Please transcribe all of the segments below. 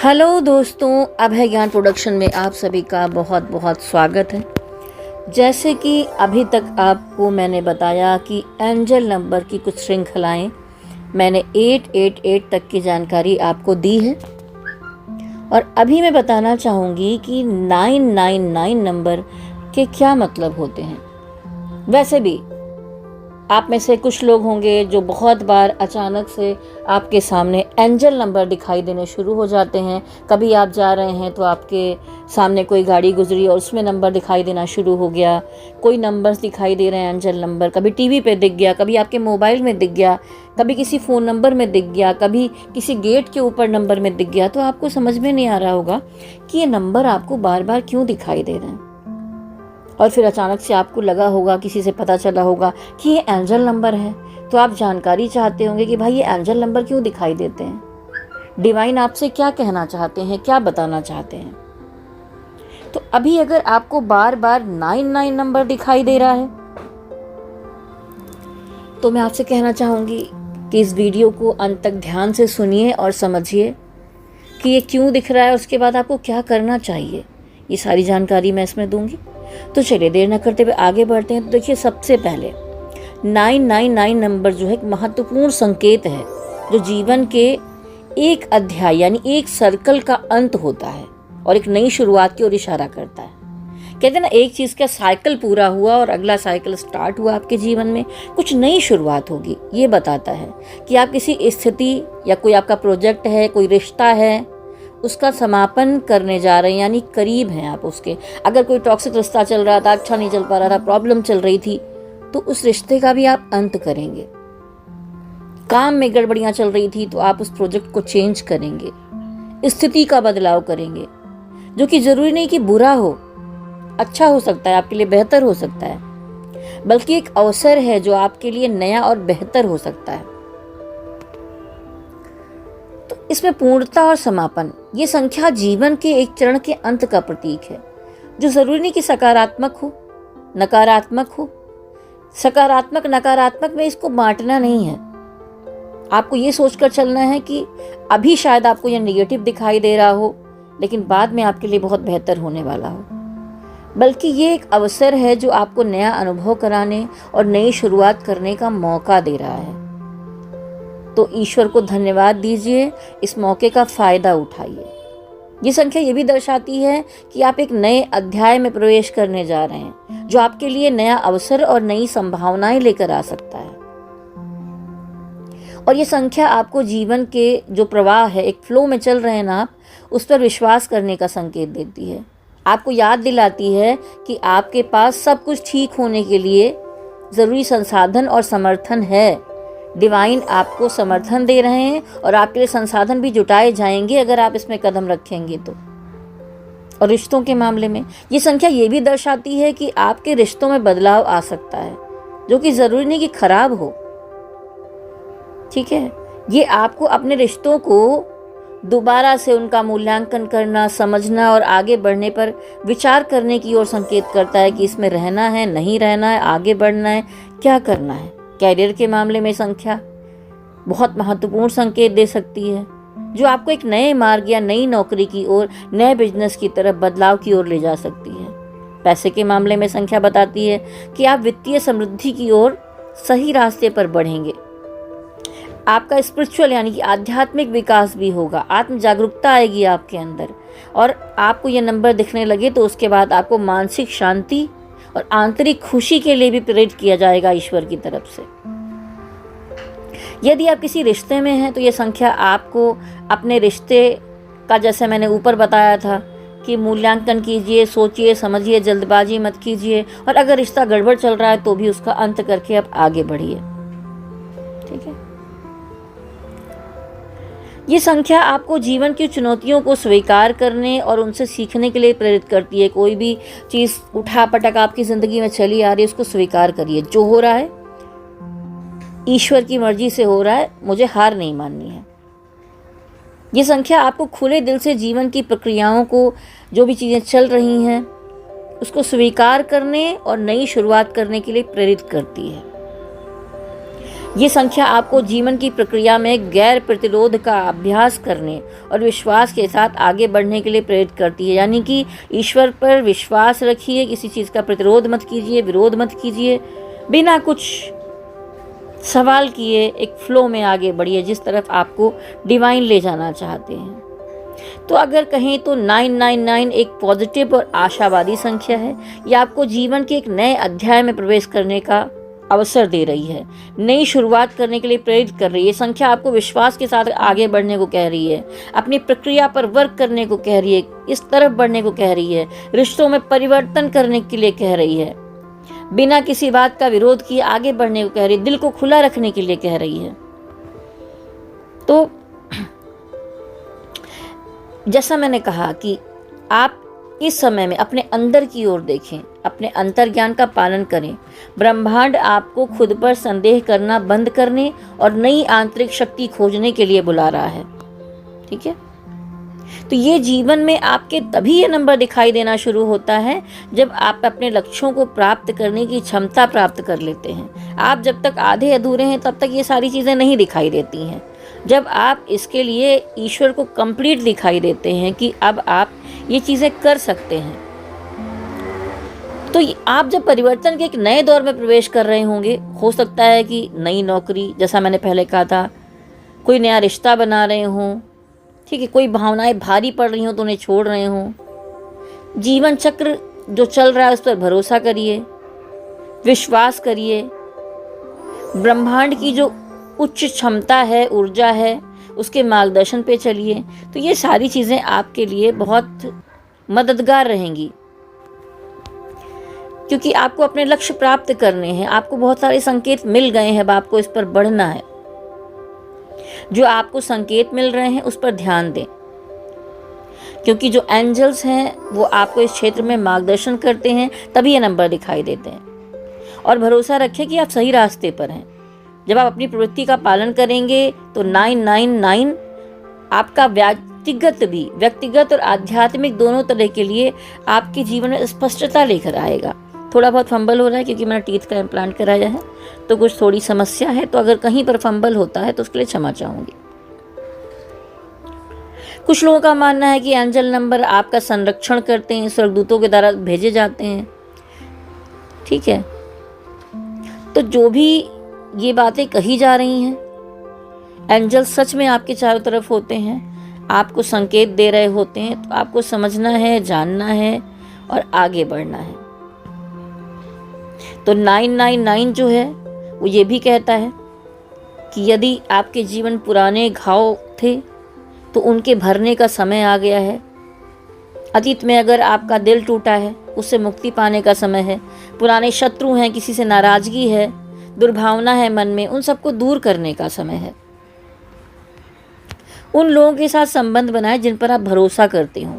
Hello दोस्तों, अभय ज्ञान production में आप सभी का बहुत बहुत स्वागत है। जैसे कि अभी तक आपको मैंने बताया कि एंजल नंबर की कुछ श्रृंखलाएं मैंने 888 तक की जानकारी आपको दी है और अभी मैं बताना चाहूँगी कि 999 नंबर के क्या मतलब होते हैं। वैसे भी आप में से कुछ लोग होंगे जो बहुत बार अचानक से आपके सामने एंजल नंबर दिखाई देने शुरू हो जाते हैं। कभी आप जा रहे हैं तो आपके सामने कोई गाड़ी गुजरी और उसमें नंबर दिखाई देना शुरू हो गया। कोई नंबर्स दिखाई दे रहे हैं एंजल नंबर, कभी टीवी पे दिख गया, कभी आपके मोबाइल में दिख गया, कभी किसी फ़ोन नंबर में दिख गया, कभी किसी गेट के ऊपर नंबर में दिख गया। तो आपको समझ में नहीं आ रहा होगा कि ये नंबर आपको बार बार क्यों दिखाई दे रहे हैं। और फिर अचानक से आपको लगा होगा, किसी से पता चला होगा कि ये एंजल नंबर है, तो आप जानकारी चाहते होंगे कि भाई ये एंजल नंबर क्यों दिखाई देते हैं, डिवाइन आपसे क्या कहना चाहते हैं, क्या बताना चाहते हैं। तो अभी अगर आपको बार बार 99 नंबर दिखाई दे रहा है तो मैं आपसे कहना चाहूँगी कि इस वीडियो को अंत तक ध्यान से सुनिए और समझिए कि ये क्यों दिख रहा है और उसके बाद आपको क्या करना चाहिए। ये सारी जानकारी मैं इसमें दूंगी। तो चलिए देर न करते हुए आगे बढ़ते हैं। तो देखिए, सबसे पहले 999 नंबर जो है एक महत्वपूर्ण संकेत है जो जीवन के एक अध्याय यानी एक सर्कल का अंत होता है और एक नई शुरुआत की ओर इशारा करता है। कहते हैं ना, एक चीज़ का साइकिल पूरा हुआ और अगला साइकिल स्टार्ट हुआ, आपके जीवन में कुछ नई शुरुआत होगी। ये बताता है कि आप किसी स्थिति या कोई आपका प्रोजेक्ट है, कोई रिश्ता है, उसका समापन करने जा रहे हैं, यानी करीब हैं आप उसके। अगर कोई टॉक्सिक रिश्ता चल रहा था, अच्छा नहीं चल पा रहा था, प्रॉब्लम चल रही थी, तो उस रिश्ते का भी आप अंत करेंगे। काम में गड़बड़ियां चल रही थी तो आप उस प्रोजेक्ट को चेंज करेंगे, स्थिति का बदलाव करेंगे, जो कि जरूरी नहीं कि बुरा हो, अच्छा हो सकता है, आपके लिए बेहतर हो सकता है, बल्कि एक अवसर है जो आपके लिए नया और बेहतर हो सकता है। तो इसमें पूर्णता और समापन, ये संख्या जीवन के एक चरण के अंत का प्रतीक है, जो जरूरी नहीं कि सकारात्मक हो, नकारात्मक हो। सकारात्मक नकारात्मक में इसको बांटना नहीं है। आपको ये सोचकर चलना है कि अभी शायद आपको ये नेगेटिव दिखाई दे रहा हो, लेकिन बाद में आपके लिए बहुत बेहतर होने वाला हो। बल्कि ये एक अवसर है जो आपको नया अनुभव कराने और नई शुरुआत करने का मौका दे रहा है। तो ईश्वर को धन्यवाद दीजिए, इस मौके का फायदा उठाइए। ये संख्या ये भी दर्शाती है कि आप एक नए अध्याय में प्रवेश करने जा रहे हैं, जो आपके लिए नया अवसर और नई संभावनाएं लेकर आ सकता है। और ये संख्या आपको जीवन के जो प्रवाह है, एक फ्लो में चल रहे हैं ना आप, उस पर विश्वास करने का संकेत देती है। आपको याद दिलाती है कि आपके पास सब कुछ ठीक होने के लिए जरूरी संसाधन और समर्थन है। डिवाइन आपको समर्थन दे रहे हैं और आपके लिए संसाधन भी जुटाए जाएंगे अगर आप इसमें कदम रखेंगे तो। और रिश्तों के मामले में ये संख्या ये भी दर्शाती है कि आपके रिश्तों में बदलाव आ सकता है, जो कि जरूरी नहीं कि खराब हो। ठीक है, ये आपको अपने रिश्तों को दोबारा से उनका मूल्यांकन करना, समझना और आगे बढ़ने पर विचार करने की ओर संकेत करता है कि इसमें रहना है, नहीं रहना है, आगे बढ़ना है, क्या करना है। कैरियर के मामले में संख्या बहुत महत्वपूर्ण संकेत दे सकती है, जो आपको एक नए मार्ग या नई नौकरी की ओर, नए बिजनेस की तरफ बदलाव की ओर ले जा सकती है। पैसे के मामले में संख्या बताती है कि आप वित्तीय समृद्धि की ओर सही रास्ते पर बढ़ेंगे। आपका स्पिरिचुअल यानी कि आध्यात्मिक विकास भी होगा, आत्म जागरूकता आएगी आपके अंदर। और आपको ये नंबर दिखने लगे तो उसके बाद आपको मानसिक शांति और आंतरिक खुशी के लिए भी प्रेरित किया जाएगा ईश्वर की तरफ से। यदि आप किसी रिश्ते में हैं तो ये संख्या आपको अपने रिश्ते का, जैसे मैंने ऊपर बताया था कि मूल्यांकन कीजिए, सोचिए, समझिए, जल्दबाजी मत कीजिए, और अगर रिश्ता गड़बड़ चल रहा है तो भी उसका अंत करके आप आगे बढ़िए। ठीक है, ये संख्या आपको जीवन की चुनौतियों को स्वीकार करने और उनसे सीखने के लिए प्रेरित करती है। कोई भी चीज़ उठा पटक आपकी ज़िंदगी में चली आ रही है, उसको स्वीकार करिए। जो हो रहा है ईश्वर की मर्जी से हो रहा है, मुझे हार नहीं माननी है। ये संख्या आपको खुले दिल से जीवन की प्रक्रियाओं को, जो भी चीज़ें चल रही हैं, उसको स्वीकार करने और नई शुरुआत करने के लिए प्रेरित करती है। ये संख्या आपको जीवन की प्रक्रिया में गैर प्रतिरोध का अभ्यास करने और विश्वास के साथ आगे बढ़ने के लिए प्रेरित करती है। यानी कि ईश्वर पर विश्वास रखिए, किसी चीज़ का प्रतिरोध मत कीजिए, विरोध मत कीजिए, बिना कुछ सवाल किए एक फ्लो में आगे बढ़िए जिस तरफ आपको डिवाइन ले जाना चाहते हैं। तो अगर कहें तो 999 एक पॉजिटिव और आशावादी संख्या है। यह आपको जीवन के एक नए अध्याय में प्रवेश करने का अवसर दे रही है, नई शुरुआत करने के लिए प्रेरित कर रही है। ये संख्या आपको विश्वास के साथ आगे बढ़ने को कह रही है, अपनी प्रक्रिया पर वर्क करने को कह रही है, इस तरफ बढ़ने को कह रही है, रिश्तों में परिवर्तन करने के लिए कह रही है, बिना किसी बात का विरोध किए आगे बढ़ने को कह रही है, दिल को खुला रखने के लिए कह रही है। तो जैसा मैंने कहा कि आप इस समय में अपने अंदर की ओर देखें, अपने अंतर्ज्ञान का पालन करें। ब्रह्मांड आपको खुद पर संदेह करना बंद करने और नई आंतरिक शक्ति खोजने के लिए बुला रहा है। ठीक है, तो ये जीवन में आपके तभी ये नंबर दिखाई देना शुरू होता है जब आप अपने लक्ष्यों को प्राप्त करने की क्षमता प्राप्त कर लेते हैं। आप जब तक आधे अधूरे हैं तब तक ये सारी चीज़ें नहीं दिखाई देती हैं। जब आप इसके लिए ईश्वर को कंप्लीट दिखाई देते हैं कि अब आप ये चीज़ें कर सकते हैं, तो आप जब परिवर्तन के एक नए दौर में प्रवेश कर रहे होंगे, हो सकता है कि नई नौकरी, जैसा मैंने पहले कहा था, कोई नया रिश्ता बना रहे हों, ठीक है, कोई भावनाएं भारी पड़ रही हों तो उन्हें छोड़ रहे हों। जीवन चक्र जो चल रहा है उस पर भरोसा करिए, विश्वास करिए। ब्रह्मांड की जो उच्च क्षमता है, ऊर्जा है, उसके मार्गदर्शन पे चलिए। तो ये सारी चीज़ें आपके लिए बहुत मददगार रहेंगी, क्योंकि आपको अपने लक्ष्य प्राप्त करने हैं। आपको बहुत सारे संकेत मिल गए हैं, अब आपको इस पर बढ़ना है। जो आपको संकेत मिल रहे हैं उस पर ध्यान दें, क्योंकि जो एंजल्स हैं वो आपको इस क्षेत्र में मार्गदर्शन करते हैं, तभी ये नंबर दिखाई देते हैं। और भरोसा रखें कि आप सही रास्ते पर हैं। जब आप अपनी प्रवृत्ति का पालन करेंगे तो 999 आपका व्यक्तिगत और आध्यात्मिक दोनों तरह के लिए आपके जीवन में स्पष्टता लेकर आएगा। थोड़ा बहुत फंबल हो रहा है क्योंकि मैंने टीथ का इम्प्लांट कराया है, तो कुछ थोड़ी समस्या है, तो अगर कहीं पर फंबल होता है तो उसके लिए क्षमा चाहूँगी। कुछ लोगों का मानना है कि एंजल नंबर आपका संरक्षण करते हैं, स्वर्गदूतों के द्वारा भेजे जाते हैं। ठीक है, तो जो भी ये बातें कही जा रही हैं, एंजल सच में आपके चारों तरफ होते हैं, आपको संकेत दे रहे होते हैं, तो आपको समझना है, जानना है और आगे बढ़ना है। तो 999 जो है वो ये भी कहता है कि यदि आपके जीवन पुराने घाव थे तो उनके भरने का समय आ गया है। अतीत में अगर आपका दिल टूटा है, उससे मुक्ति पाने का समय है। पुराने शत्रु हैं, किसी से नाराजगी है, दुर्भावना है मन में, उन सबको दूर करने का समय है। उन लोगों के साथ संबंध बनाए जिन पर आप भरोसा करते हो,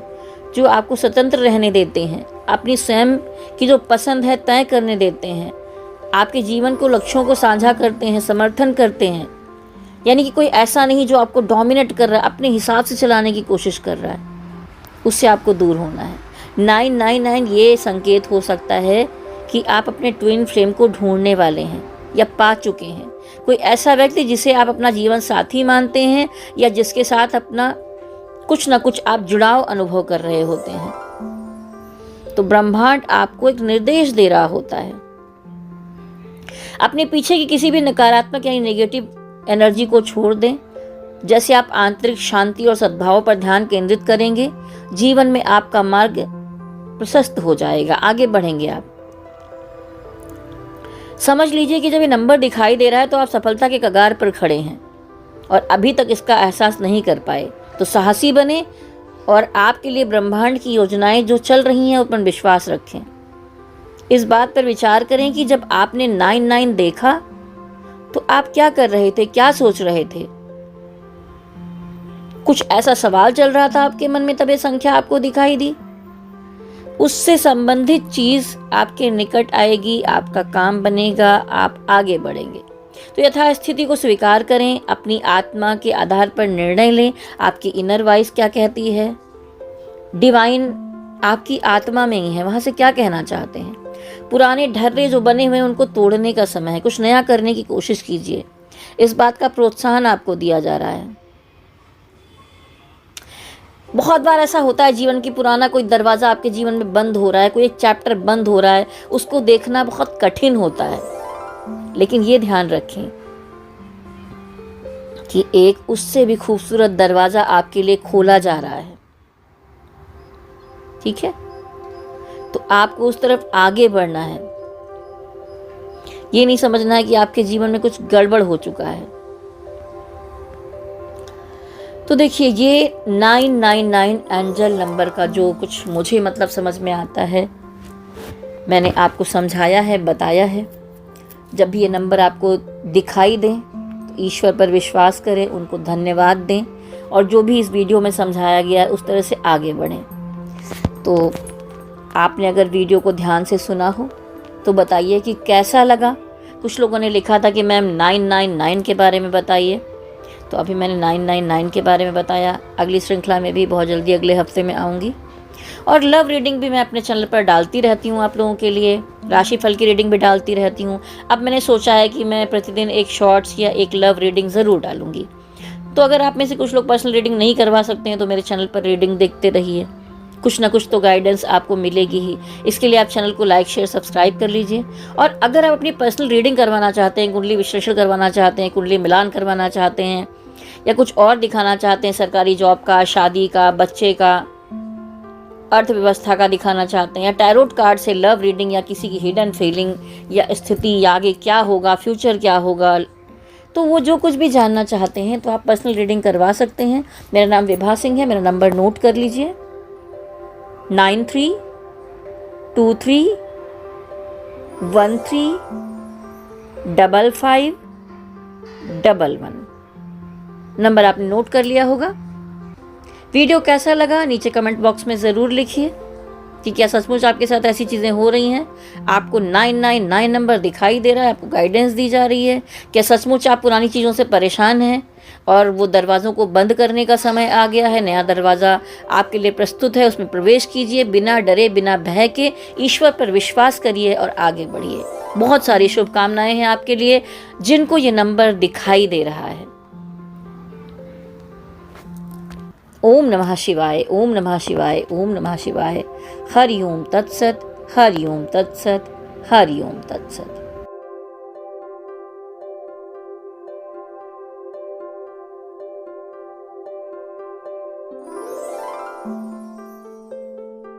जो आपको स्वतंत्र रहने देते हैं, अपनी स्वयं की जो पसंद है तय करने देते हैं, आपके जीवन को, लक्ष्यों को साझा करते हैं, समर्थन करते हैं। यानी कि कोई ऐसा नहीं जो आपको डोमिनेट कर रहा है, अपने हिसाब से चलाने की कोशिश कर रहा है, उससे आपको दूर होना है। 999 ये संकेत हो सकता है कि आप अपने ट्विन फ्लेम को ढूंढने वाले हैं या पा चुके हैं। कोई ऐसा व्यक्ति जिसे आप अपना जीवन साथी मानते हैं या जिसके साथ अपना कुछ ना कुछ आप जुड़ाव अनुभव कर रहे होते हैं। तो ब्रह्मांड आपको एक निर्देश दे रहा होता है। अपने पीछे की किसी भी नकारात्मक यानी नेगेटिव एनर्जी को छोड़ दें। जैसे आप आंतरिक शांति और सद्भाव पर ध्यान केंद्रित करेंगे, जीवन में आपका मार्ग प्रशस्त हो जाएगा, आगे बढ़ेंगे आप। समझ लीजिए कि जब ये नंबर दिखाई दे रहा है तो आप सफलता के कगार पर खड़े हैं और अभी तक इसका एहसास नहीं कर पाए। तो साहसी बने और आपके लिए ब्रह्मांड की योजनाएं जो चल रही हैं उन पर विश्वास रखें। इस बात पर विचार करें कि जब आपने 99 देखा तो आप क्या कर रहे थे, क्या सोच रहे थे। कुछ ऐसा सवाल चल रहा था आपके मन में, तब ये संख्या आपको दिखाई दी। उससे संबंधित चीज आपके निकट आएगी, आपका काम बनेगा, आप आगे बढ़ेंगे। तो यथास्थिति को स्वीकार करें, अपनी आत्मा के आधार पर निर्णय लें। आपकी इनर वॉइस क्या कहती है, डिवाइन आपकी आत्मा में ही है, वहां से क्या कहना चाहते हैं। पुराने ढर्रे जो बने हुए हैं उनको तोड़ने का समय है, कुछ नया करने की कोशिश कीजिए। इस बात का प्रोत्साहन आपको दिया जा रहा है। बहुत बार ऐसा होता है जीवन की पुराना कोई दरवाज़ा आपके जीवन में बंद हो रहा है, कोई एक चैप्टर बंद हो रहा है, उसको देखना बहुत कठिन होता है। लेकिन ये ध्यान रखें कि एक उससे भी खूबसूरत दरवाज़ा आपके लिए खोला जा रहा है। ठीक है, तो आपको उस तरफ आगे बढ़ना है। ये नहीं समझना है कि आपके जीवन में कुछ गड़बड़ हो चुका है। तो देखिए, ये 999 एंजल नंबर का जो कुछ मुझे मतलब समझ में आता है, मैंने आपको समझाया है, बताया है। जब भी ये नंबर आपको दिखाई दें तो ईश्वर पर विश्वास करें, उनको धन्यवाद दें और जो भी इस वीडियो में समझाया गया है उस तरह से आगे बढ़ें। तो आपने अगर वीडियो को ध्यान से सुना हो तो बताइए कि कैसा लगा। कुछ लोगों ने लिखा था कि मैम 999 के बारे में बताइए, तो अभी मैंने 999 के बारे में बताया। अगली श्रृंखला में भी बहुत जल्दी अगले हफ्ते में आऊँगी। और लव रीडिंग भी मैं अपने चैनल पर डालती रहती हूँ आप लोगों के लिए, राशिफल की रीडिंग भी डालती रहती हूँ। अब मैंने सोचा है कि मैं प्रतिदिन एक शॉर्ट्स या एक लव रीडिंग ज़रूर डालूँगी। तो अगर आप में से कुछ लोग पर्सनल रीडिंग नहीं करवा सकते हैं तो मेरे चैनल पर रीडिंग देखते रहिए, कुछ ना कुछ तो गाइडेंस आपको मिलेगी ही। इसके लिए आप चैनल को लाइक शेयर सब्सक्राइब कर लीजिए। और अगर आप अपनी पर्सनल रीडिंग करवाना चाहते हैं, कुंडली विश्लेषण करवाना चाहते हैं, कुंडली मिलान करवाना चाहते हैं या कुछ और दिखाना चाहते हैं, सरकारी जॉब का, शादी का, बच्चे का, अर्थव्यवस्था का दिखाना चाहते हैं, या टैरोट कार्ड से लव रीडिंग या किसी की हिडन फीलिंग या स्थिति या आगे क्या होगा, फ्यूचर क्या होगा, तो वो जो कुछ भी जानना चाहते हैं तो आप पर्सनल रीडिंग करवा सकते हैं। मेरा नाम विभा सिंह है। मेरा नंबर नोट कर लीजिए, 9323135511। नंबर आपने नोट कर लिया होगा। वीडियो कैसा लगा नीचे कमेंट बॉक्स में ज़रूर लिखिए कि क्या सचमुच आपके साथ ऐसी चीज़ें हो रही हैं, आपको 999 नंबर दिखाई दे रहा है, आपको गाइडेंस दी जा रही है, क्या सचमुच आप पुरानी चीज़ों से परेशान हैं और वो दरवाज़ों को बंद करने का समय आ गया है, नया दरवाज़ा आपके लिए प्रस्तुत है, उसमें प्रवेश कीजिए, बिना डरे बिना भय के ईश्वर पर विश्वास करिए और आगे बढ़िए। बहुत सारी शुभकामनाएं हैं आपके लिए जिनको ये नंबर दिखाई दे रहा है। ओम नमः शिवाय, ओम नमः शिवाय, ओम नमः शिवाय। हरि ओम तत्सत, हरि ओम तत्सत, हरि ओम तत्सत।